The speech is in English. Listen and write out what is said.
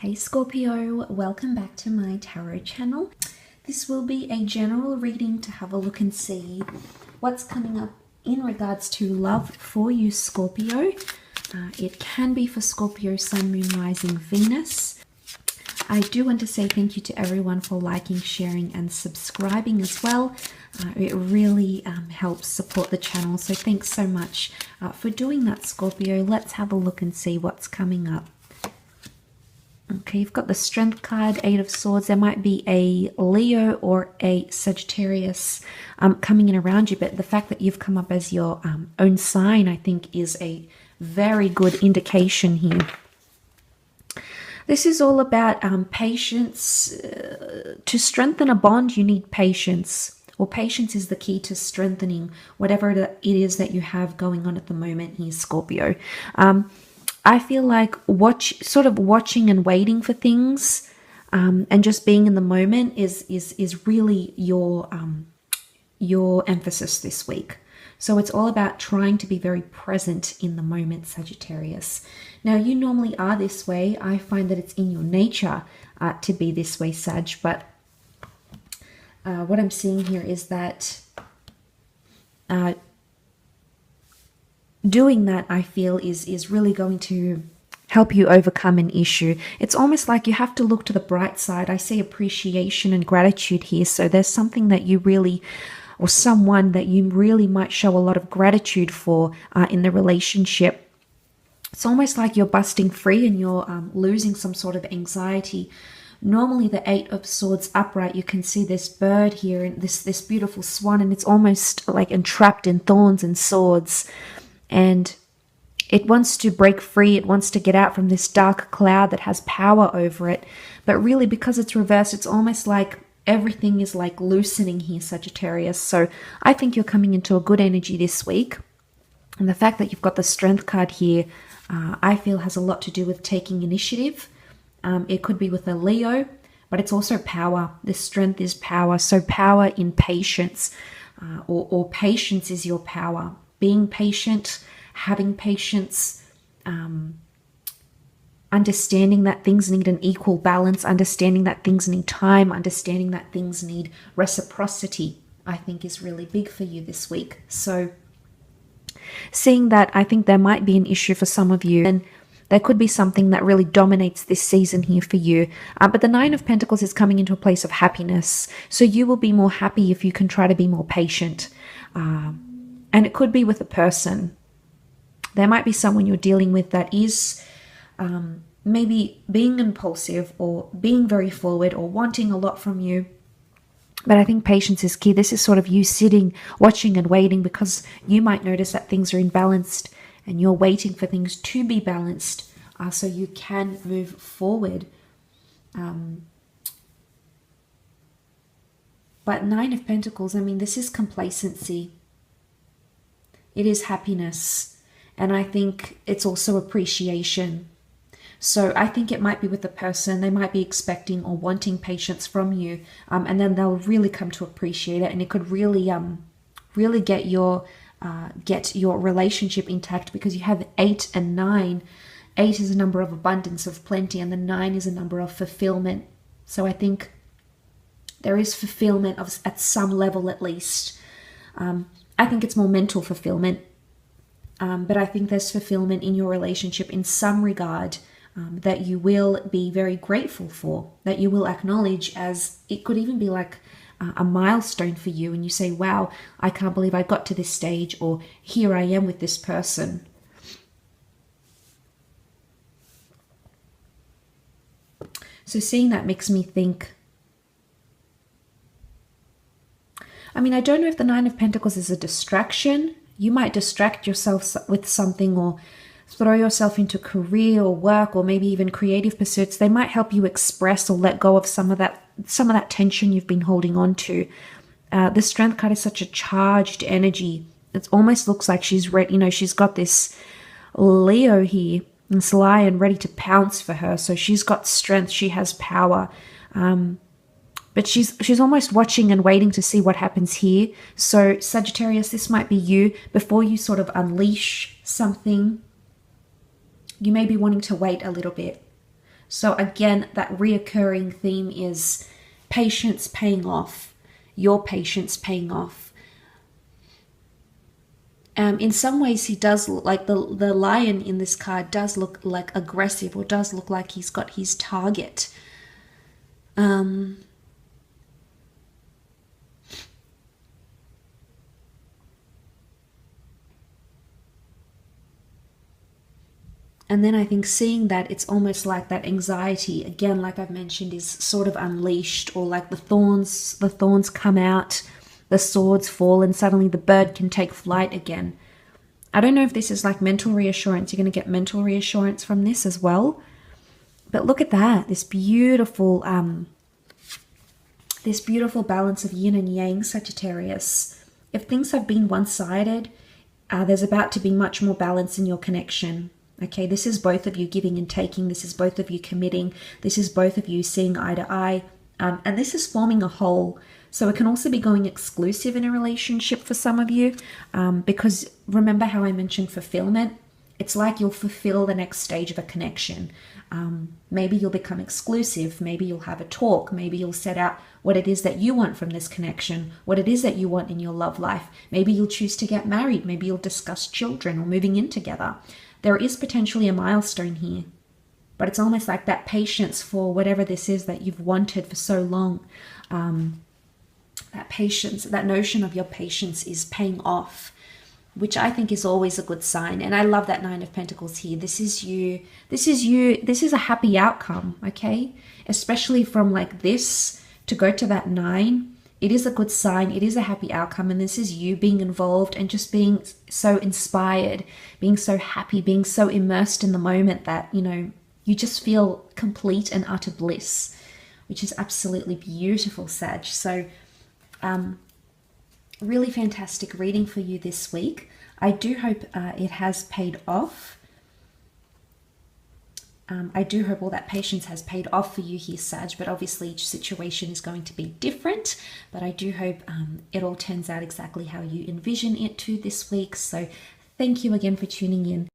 Hey Scorpio, welcome back to my tarot channel. This will be a general reading to have a look and see what's coming up in regards to love for you, Scorpio. It can be for Scorpio, Sun, Moon, Rising, Venus. I do want to say thank you to everyone for liking, sharing and subscribing as well. It really helps support the channel, so thanks so much for doing that, Scorpio. Let's have a look and see what's coming up. Okay, you've got the Strength card, Eight of Swords. There might be a Leo or a Sagittarius coming in around you, but the fact that you've come up as your own sign, I think, is a very good indication here. This is all about patience. To strengthen a bond, you need patience. Or patience is the key to strengthening whatever it is that you have going on at the moment here, Scorpio. I feel like watching and waiting for things and just being in the moment is really your emphasis this week. So it's all about trying to be very present in the moment, Sagittarius. Now, you normally are this way. I find that it's in your nature to be this way, Sag, but what I'm seeing here is that doing that, I feel, is really going to help you overcome an issue. It's almost like you have to look to the bright side. I see appreciation and gratitude here. So there's something that you really, or someone that you really might show a lot of gratitude for in the relationship. It's almost like you're busting free and you're losing some sort of anxiety. Normally the Eight of Swords upright, you can see this bird here and this beautiful swan, and it's almost like entrapped in thorns and swords. And it wants to break free. It wants to get out from this dark cloud that has power over it. But really, because it's reversed, it's almost like everything is like loosening here, Sagittarius. So I think you're coming into a good energy this week. And the fact that you've got the Strength card here, I feel has a lot to do with taking initiative. It could be with a Leo, but it's also power. This Strength is power. So power in patience, or patience is your power. Being patient, having patience, understanding that things need an equal balance, understanding that things need time, understanding that things need reciprocity, I think is really big for you this week. So seeing that, I think there might be an issue for some of you, and there could be something that really dominates this season here for you. But the Nine of Pentacles is coming into a place of happiness. So you will be more happy if you can try to be more patient. And it could be with a person. There might be someone you're dealing with that is maybe being impulsive or being very forward or wanting a lot from you. But I think patience is key. This is sort of you sitting, watching and waiting, because you might notice that things are imbalanced and you're waiting for things to be balanced so you can move forward. But Nine of Pentacles, I mean, this is complacency. It is happiness, and I think it's also appreciation. So I think it might be with the person. They might be expecting or wanting patience from you, and then they'll really come to appreciate it, and it could really get your relationship intact, because you have 8 and 9. 8 is a number of abundance, of plenty, and the 9 is a number of fulfillment. So I think there is fulfillment at some level, at least. I think it's more mental fulfillment, but I think there's fulfillment in your relationship in some regard that you will be very grateful for, that you will acknowledge as, it could even be like a milestone for you, and you say, wow, I can't believe I got to this stage, or here I am with this person. So seeing that makes me think, I mean, I don't know if the Nine of Pentacles is a distraction. You might distract yourself with something, or throw yourself into career or work, or maybe even creative pursuits. They might help you express or let go of some of that tension you've been holding on to. The Strength card is such a charged energy. It almost looks like she's ready. She's got this Leo here, this lion ready to pounce for her. So she's got strength. She has power. But she's almost watching and waiting to see what happens here. So Sagittarius, this might be you. Before you sort of unleash something, you may be wanting to wait a little bit. So again, that reoccurring theme is patience paying off, your patience paying off. In some ways, he does look like the lion in this card does look like aggressive, or does look like he's got his target. And then I think seeing that, it's almost like that anxiety, again, like I've mentioned, is sort of unleashed, or like the thorns come out, the swords fall, and suddenly the bird can take flight again. I don't know if this is like mental reassurance. You're going to get mental reassurance from this as well. But look at that, this beautiful balance of yin and yang, Sagittarius. If things have been one-sided, there's about to be much more balance in your connection. Okay, this is both of you giving and taking. This is both of you committing. This is both of you seeing eye to eye. And this is forming a whole. So it can also be going exclusive in a relationship for some of you. Because remember how I mentioned fulfillment? It's like you'll fulfill the next stage of a connection. Maybe you'll become exclusive. Maybe you'll have a talk. Maybe you'll set out what it is that you want from this connection, what it is that you want in your love life. Maybe you'll choose to get married. Maybe you'll discuss children or moving in together. There is potentially a milestone here, but it's almost like that patience for whatever this is that you've wanted for so long. That patience, that notion of your patience is paying off, which I think is always a good sign. And I love that Nine of Pentacles here. This is you. This is you. This is a happy outcome, okay? Especially from like this to go to that 9. It is a good sign. It is a happy outcome. And this is you being involved and just being so inspired, being so happy, being so immersed in the moment that, you know, you just feel complete and utter bliss, which is absolutely beautiful, Sag. So, really fantastic reading for you this week. I do hope it has paid off. I do hope all that patience has paid off for you here, Sag, but obviously each situation is going to be different. But I do hope it all turns out exactly how you envision it to this week. So thank you again for tuning in.